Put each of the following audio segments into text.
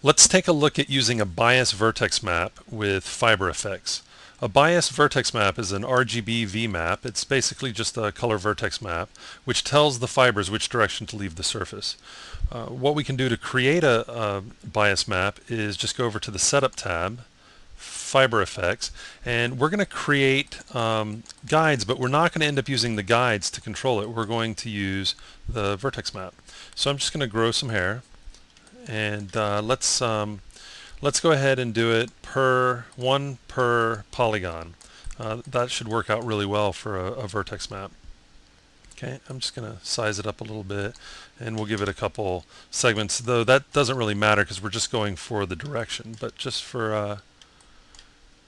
Let's take a look at using a bias vertex map with FiberFX. A bias vertex map is an RGB VMap. It's basically just a color vertex map which tells the fibers which direction to leave the surface. What we can do to create a bias map is just go over to the Setup tab, FiberFX, and we're going to create guides, but we're not going to end up using the guides to control it. We're going to use the vertex map. So I'm just going to grow some hair. And let's go ahead and do it one per polygon. That should work out really well for a vertex map. Okay, I'm just going to size it up a little bit, and we'll give it a couple segments. Though that doesn't really matter because we're just going for the direction. But just for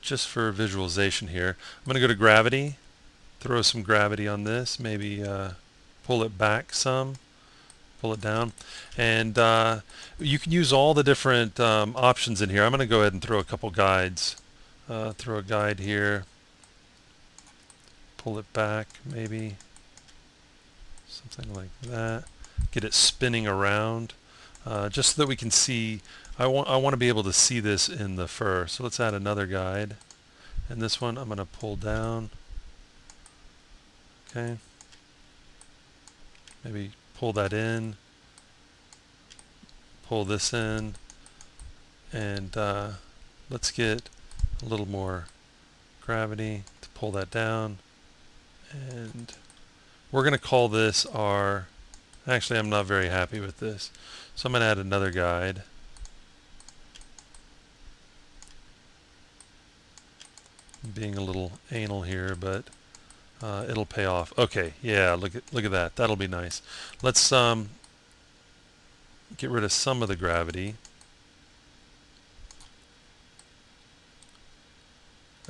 visualization here, I'm going to go to gravity, throw some gravity on this, maybe pull it back some. Pull it down, and you can use all the different options in here. I'm going to go ahead and throw a couple guides. Throw a guide here, pull it back, maybe something like that. Get it spinning around, just so that we can see. I want to be able to see this in the fur. So let's add another guide, and this one I'm going to pull down. Okay, maybe pull that in, pull this in, and let's get a little more gravity to pull that down. And we're going to call this our, actually I'm not very happy with this, so I'm going to add another guide. I'm being a little anal here, but it'll pay off. Okay, yeah, look at that. That'll be nice. Let's get rid of some of the gravity.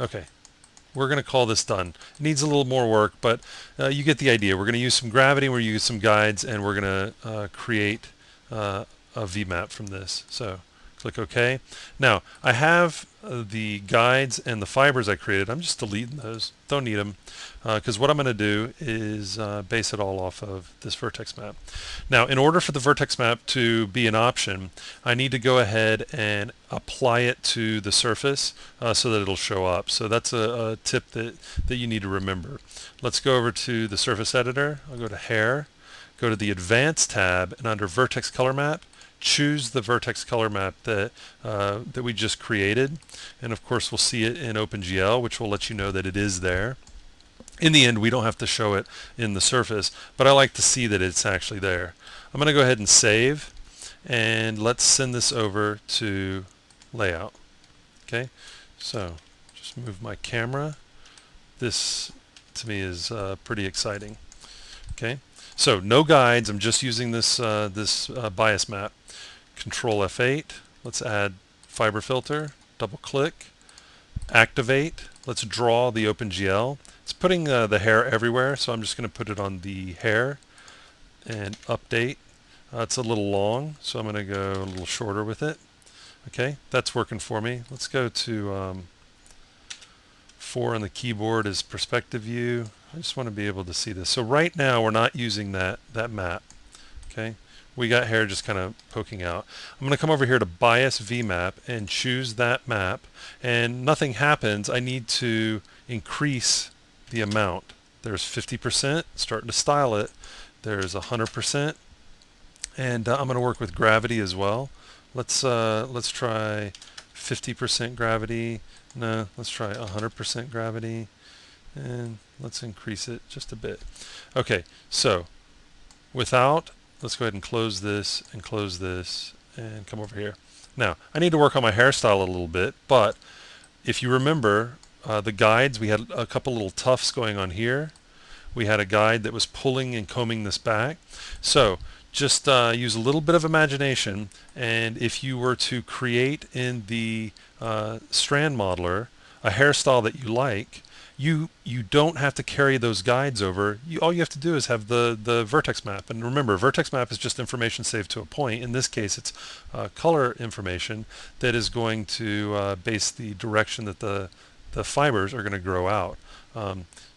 Okay, we're going to call this done. It needs a little more work, but you get the idea. We're going to use some gravity, we're going to use some guides, and we're going to create a VMap from this. So click OK. Now, I have the guides and the fibers I created. I'm just deleting those. Don't need them, because what I'm going to do is base it all off of this vertex map. Now, in order for the vertex map to be an option, I need to go ahead and apply it to the surface so that it'll show up. So that's a tip that you need to remember. Let's go over to the surface editor. I'll go to Hair, go to the Advanced tab, and under Vertex Color Map, choose the vertex color map that we just created, and of course we'll see it in OpenGL, which will let you know that it is there. In the end, we don't have to show it in the surface, but I like to see that it's actually there. I'm going to go ahead and save, and let's send this over to layout. Okay, so just move my camera. This to me is pretty exciting. Okay, so no guides. I'm just using this bias map. Control F8. Let's add fiber filter. Double click. Activate. Let's draw the OpenGL. It's putting the hair everywhere, so I'm just going to put it on the hair and update. It's a little long, so I'm going to go a little shorter with it. Okay, that's working for me. Let's go to 4 on the keyboard is perspective view. I just want to be able to see this. So right now we're not using that map. Okay, we got hair just kind of poking out. I'm going to come over here to Bias VMap and choose that map, and nothing happens. I need to increase the amount. There's 50%, starting to style it. There's 100%, and I'm going to work with gravity as well. Let's try 50% gravity. No, let's try 100% gravity, and let's increase it just a bit. Okay, so without, let's go ahead and close this and come over here. Now, I need to work on my hairstyle a little bit, but if you remember the guides, we had a couple little tufts going on here. We had a guide that was pulling and combing this back. So just use a little bit of imagination, and if you were to create in the strand modeler a hairstyle that you like, you don't have to carry those guides over. All you have to do is have the vertex map. And remember, vertex map is just information saved to a point. In this case, it's color information that is going to base the direction that the the fibers are going to grow out.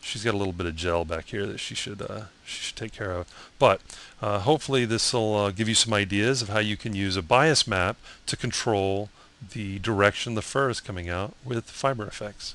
She's got a little bit of gel back here that she should take care of. But hopefully this will give you some ideas of how you can use a bias map to control the direction the fur is coming out with FiberFX.